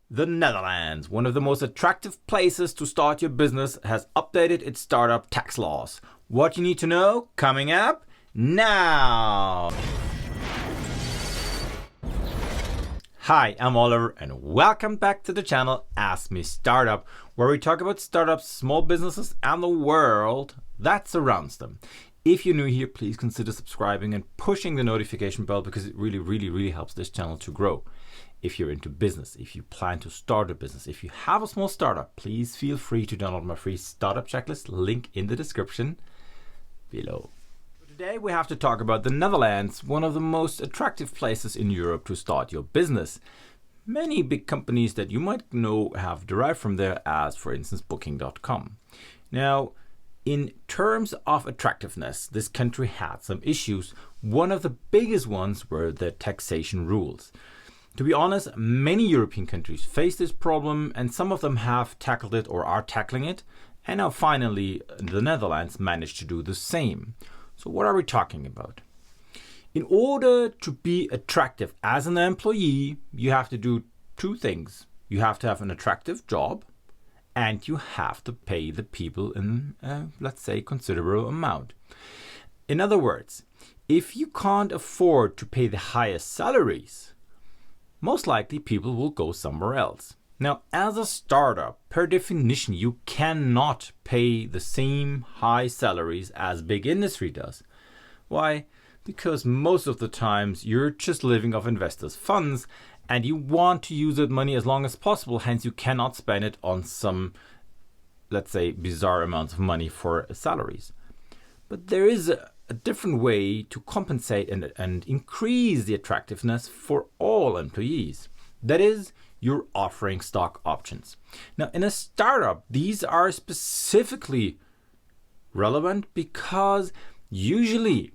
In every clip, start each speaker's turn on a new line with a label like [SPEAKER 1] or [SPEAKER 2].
[SPEAKER 1] The Netherlands, one of the most attractive places to start your business, has updated its startup tax laws. What you need to know coming up now. Hi, I'm Oliver and welcome back to the channel Ask Me Startup, where we talk about startups, small businesses and the world that surrounds them. If you're new here, please consider subscribing and pushing the notification bell because it really helps this channel to grow. If you're into business, if you plan to start a business, if you have a small startup, please feel free to download my free startup checklist, link in the description below. Today we have to talk about the Netherlands, one of the most attractive places in Europe to start your business. Many big companies that you might know have derived from there, as for instance Booking.com. Now, in terms of attractiveness, this country had some issues. One of the biggest ones were the taxation rules. To be honest, many European countries face this problem and some of them have tackled it or are tackling it. And now finally, the Netherlands managed to do the same. So what are we talking about? In order to be attractive as an employee, you have to do two things. You have to have an attractive job and you have to pay the people in, let's say, considerable amount. In other words, if you can't afford to pay the highest salaries, most likely people will go somewhere else. Now, as a startup, per definition, you cannot pay the same high salaries as big industry does. Why? Because most of the times you're just living off investors' funds and you want to use that money as long as possible. Hence, you cannot spend it on some, let's say, bizarre amounts of money for salaries. But there is a different way to compensate and increase the attractiveness for all employees. That is, you're offering stock options. Now, in a startup, these are specifically relevant because usually,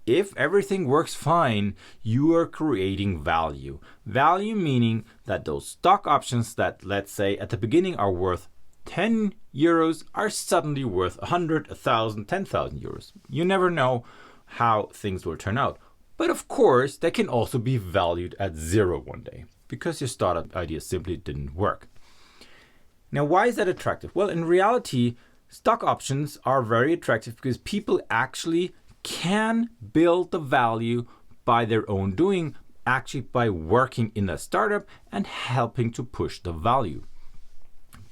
[SPEAKER 1] if everything works fine, you are creating value. Value meaning that those stock options that, let's say, at the beginning are worth 10 euros are suddenly worth 100, 1,000, 10,000 euros. You never know how things will turn out. But of course, they can also be valued at zero one day because your startup idea simply didn't work. Now, why is that attractive? Well, in reality, stock options are very attractive because people actually can build the value by their own doing, actually by working in a startup and helping to push the value.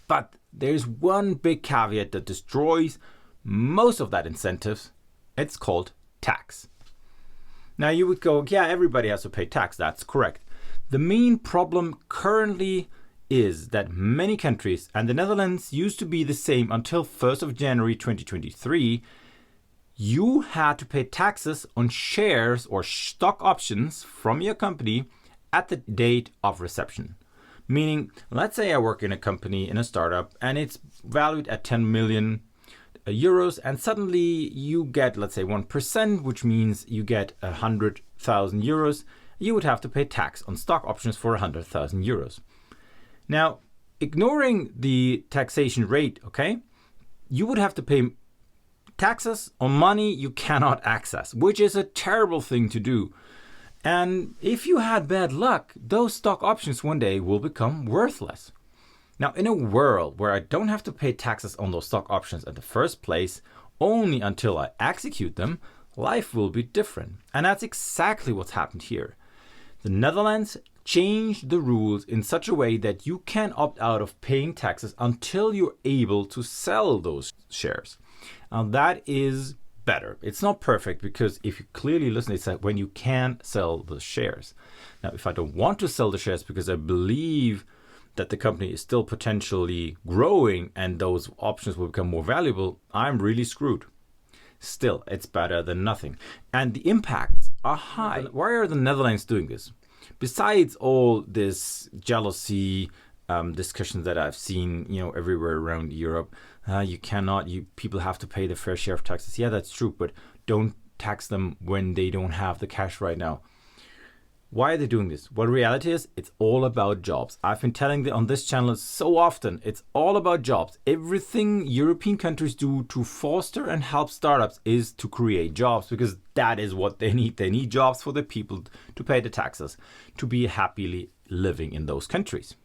[SPEAKER 1] But there's one big caveat that destroys most of that incentives. It's called tax. Now you would go, yeah, everybody has to pay tax. That's correct. The main problem currently is that many countries, and the Netherlands used to be the same until 1st of January 2023, you had to pay taxes on shares or stock options from your company at the date of reception. Meaning, let's say I work in a company, in a startup, and it's valued at 10 million euros, and suddenly you get, let's say, 1%, which means you get 100,000 euros. You would have to pay tax on stock options for 100,000 euros. Now, ignoring the taxation rate, okay, you would have to pay taxes on money you cannot access, which is a terrible thing to do. And if you had bad luck, those stock options one day will become worthless. Now, in a world where I don't have to pay taxes on those stock options in the first place, only until I execute them, life will be different. And that's exactly what's happened here. The Netherlands changed the rules in such a way that you can opt out of paying taxes until you're able to sell those shares. Now, that is better. It's not perfect because if you clearly listen, it's like when you can sell the shares. Now, if I don't want to sell the shares because I believe that the company is still potentially growing and those options will become more valuable, I'm really screwed. Still, it's better than nothing. And the impacts are high. Why are the Netherlands doing this? Besides all this jealousy discussions that I've seen, everywhere around Europe, people have to pay the fair share of taxes. Yeah, that's true, but don't tax them when they don't have the cash right now. Why are they doing this? Well, the reality is it's all about jobs. I've been telling on this channel so often, it's all about jobs. Everything European countries do to foster and help startups is to create jobs because that is what they need. They need jobs for the people to pay the taxes, to be happily living in those countries.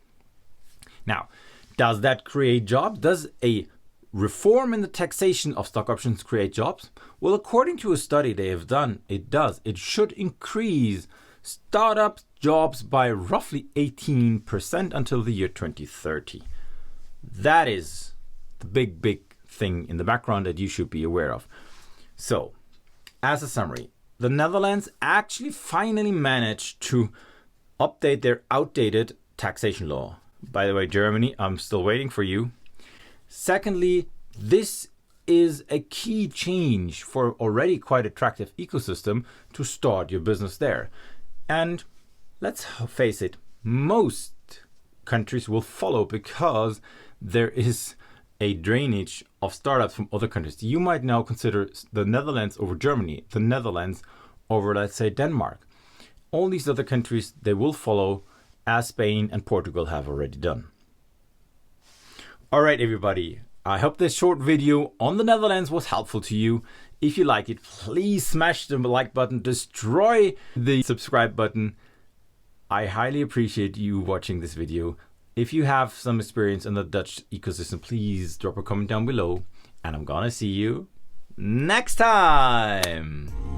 [SPEAKER 1] Now, does that create jobs? Does a reform in the taxation of stock options create jobs? Well, according to a study they have done, it does. It should increase startup jobs by roughly 18% until the year 2030. That is the big thing in the background that you should be aware of. So, as a summary, the Netherlands actually finally managed to update their outdated taxation law. By the way, Germany, I'm still waiting for you. Secondly, this is a key change for already quite attractive ecosystem to start your business there. And let's face it, most countries will follow because there is a drainage of startups from other countries. You might now consider the Netherlands over Germany, the Netherlands over, let's say, Denmark. All these other countries, they will follow, as Spain and Portugal have already done. All right, everybody. I hope this short video on the Netherlands was helpful to you. If you like it, please smash the like button, destroy the subscribe button. I highly appreciate you watching this video. If you have some experience in the Dutch ecosystem, please drop a comment down below, and I'm gonna see you next time.